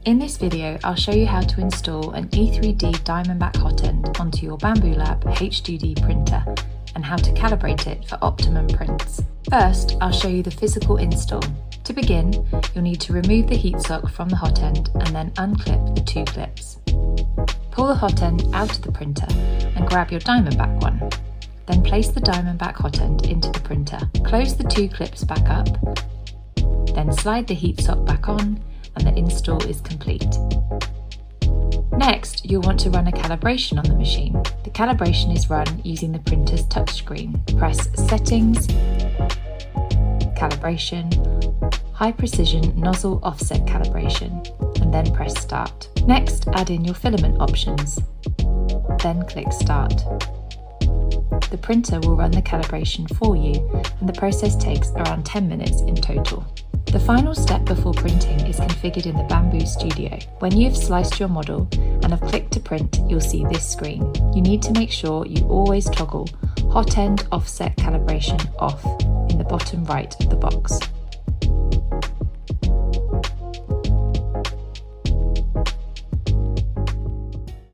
In this video, I'll show you how to install an E3D DiamondBack HotEnd onto your Bambu Lab H2D printer and how to calibrate it for optimum prints. First, I'll show you the physical install. To begin, you'll need to remove the heat sock from the HotEnd and then unclip the two clips. Pull the HotEnd out of the printer and grab your DiamondBack one. Then place the DiamondBack HotEnd into the printer. Close the two clips back up, then slide the heat sock back on, and the install is complete. Next, you'll want to run a calibration on the machine. The calibration is run using the printer's touchscreen. Press Settings, Calibration, High Precision Nozzle Offset Calibration, and then press Start. Next, add in your filament options, then click Start. The printer will run the calibration for you, and the process takes around 10 minutes in total. The final step before printing is configured in the Bambu Studio. When you've sliced your model and have clicked to print, you'll see this screen. You need to make sure you always toggle HotEnd Offset Calibration off in the bottom right of the box.